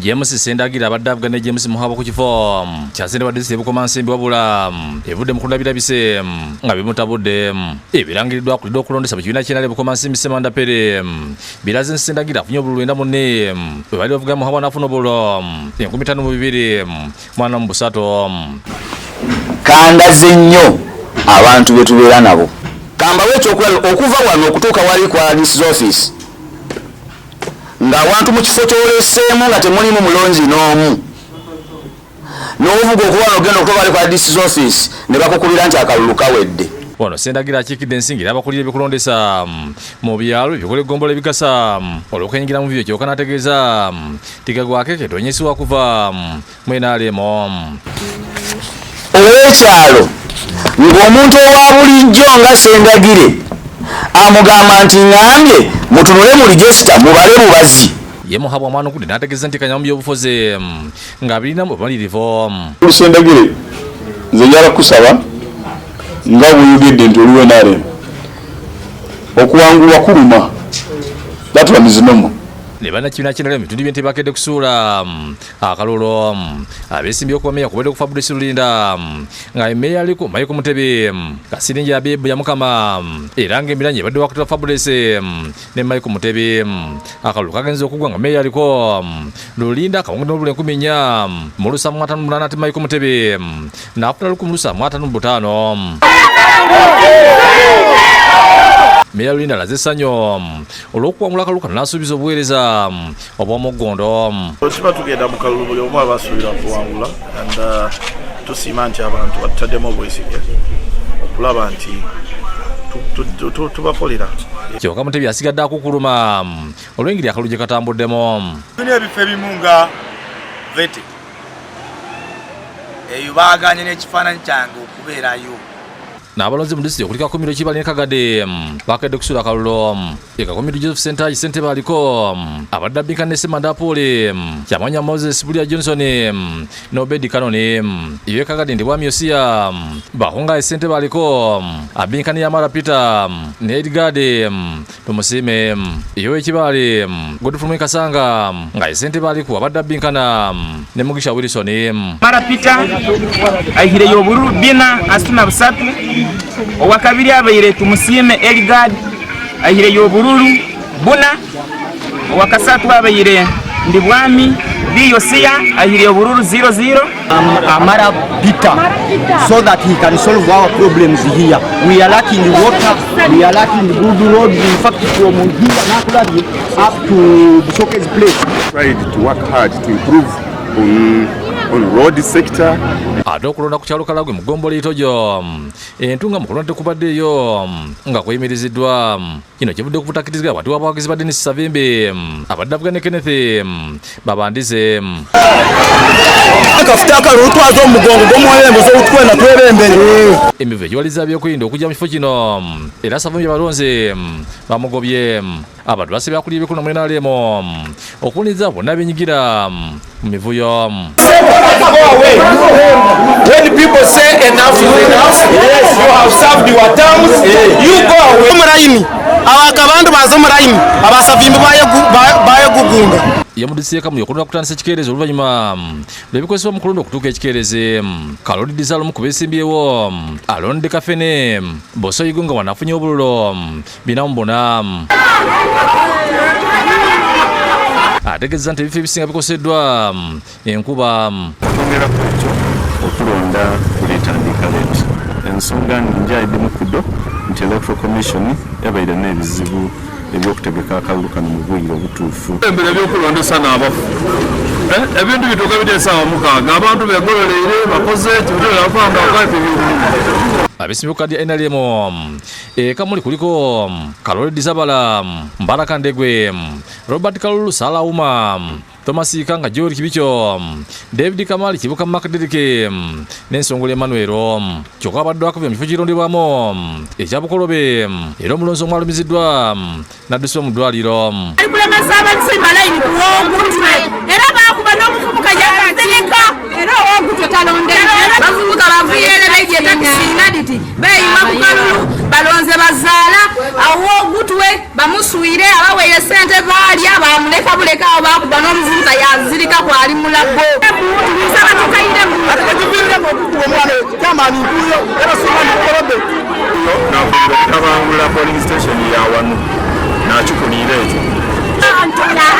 James Sendagira abadde avugana ne James Muhaba ku kifo kyasente wa disitulikiti Bukoma Nsimbi wabula evudde mu kulabira bise nga bimutabudde ebirangiddwa kulidde okulondesa mu kibiina ky'enale Bukoma Nsimbi Semanda Pere biraze Sendagira afunye obululu 94 bwe bali bavuga Muhaba n'afuna obululu 52 mwana mu busatu. Kandaze nnyo abantu be tubeera nabo. Kambawe ekyokulaba okuva wano okutuuka wali kwa DC's office ng'abantu mu kifo kyoleseemu nga temulimu mulonzi n'omu n'ovuga okuba n'ogenda okutuuka wali kwa DC's office ne bakukubira nti akalulu kawedde. Wano Sendagira akiikidde ensingira abakulira ebikulondesa mu byalo ebikola eggombolola ebigasa olw'okwenyigira mu bibyo kyokka n'ategeeza tigagwake ketonyesibwa kuva mu NRM. Olw'ekyalo ng'omuntu owa bulijjo nga Sendagire amugamba nti ngambye mutunule mu register mubale bubazi. Ye Muhaba omwana okudde n'ategeeza nti kanyamu by'obufuzi ng'abirinamu bumalirivu. Sendagire nze njala kusaba nga bweyogedde nti oliwo NRM okuwangulwa kuluma gatulamizimumu ne bannakibiina ky'enale mu bitundu by'ente bakedde kusuula akalulu abeesimbye okuba meeya kubadde ku Fabrice Lulinda nga emmeeya aliko Michael Mutebi Kasirinja Abibu Yamukama era ng'emiranye ebadde wakutira Fabrice ne Michael Mutebi akalulu kagenza okugwa nga meeya aliko Lulinda akawunga n'obululu 400 mu lusa 58 ate Michael Mutebi n'afuna luku mu lusa 55. Meya Lulinda alaze essanyu olw'okuwangula akalulu kano n'asuubiza obuweereza obw'omuggondo. Tuba tugenda mu kalulu buli omu aba asuubira kuwangula and tusiima nti abantu batutaddemu obwesige okulaba nti tubakolera. Kyokka Mutebi asigadde akukuluma olw'engeri akalulu gye katambuddemu. Tulina ebifo ebimu nga vete eyo baaganye n'ekifaananyi kyange okubeerayo. N'abalonzi mu disitulikiti okuliko Kakomiro Kibali ne Kagadde bakedde kusuula akalulu Kakomiro Joseph Sentayi ssente baliko abadde abinkana ne Semanda Apole Kyamanya Moses Bulia Johnson n'Obedi Kanoni iwe Kagadde ndi Bwami Yosia bahunga ssente baliko abinkana Yamara Peter ne Edgade tumusime iwe Kibali Godfrey Kasanga nga ssente baliko abadde abinkana ne Mugisha Wilson Mara Peter ayihire y'obururu bina asuna busatu owakabiri abaire tumusime Elgad ayire y'obururu buna owakasatu abaire ndi Bwami Yosia ayire y'obururu 00 Amara Peter so that he can solve our problems here. We are lacking the water, we are lacking the good road. In fact, from here Nakulari up to the showcase place. Tried to work hard to improve on road sector. Ate okulonda ku kyalo Kalagwe mu Ggombolo Itojo entunga mu kulonda tekubaddeeyo nga kuyimiriziddwa kino kivudde ku butakkiriziganya wakati w'abawagizi ba Dennis Savimbi abadde avuga ne Kenneth Babandize. Kafuta akalulu twaza omugongo gw'omuwembe z'otwena twebembere. Emivu egiwaliza by'okuyinda okujja mu kifo kino era Savimbi balonze bamugobye abantu basibye akulira ebikulu mu NRM okuwuliriza bonna benyigira mu mivuyo. When people say enough is enough, yes, you have served your terms, you go away. Murayini abakabantu bazo murayini abasavimbi bayegugunga yamudisiyeka mu yokulwa kutandisa ekikeerezi oluvannyuma lw'ebikozesebwa mu kulonda okutuuka ekikeerezi Kaloli Dizalo mu kubeesimbyewo alonde Kafene Boso Igunga wanafunye obululu 404 ategeeza nti ebifo ebisinga bikoseddwa enkuba. Twongera ku ekyo okulonda kulitandika leeti ensonga njayidde mu kuddo nti Electoral Commission yabaire n'ebizibu ebyokutegeka akalulu kano mu bwire obutuufu. Embere by'okulondesa n'abafu ebintu bituuka biteesa mukaaga abantu begolereire bakoze kibitera bafanga okaipe abeesimbye ku kkaadi ya NRM ekamuli kuliko Kaloli Dizabala Mbaraka Ndegwe Robert Kalulu Salauma Thomas Ikanga George Kibicho David Kamali Kibuka Makadirike n'ensongole Emmanuel kyokka abadde akavya mu kifo kirondebwamu ekyabukolobe era omulonzi omwalumiziddwa n'addusibwa mu ddwaliro. Kulemesa abasimba layini kuwongutwe era bakuba n'omuvubuka yategeka era owongutwe talondera bavubuka bavuyere bejje takisinaditi beyiwa ku kalulu balonze bazaala awo ogutwe bamusuire abaweeye ssente ba ali abamuleka buleka abakuba n'omuvubuka yazirika kwali mulago nsaba tukaire nakubangula polling station ya wanu nakikulira ekyo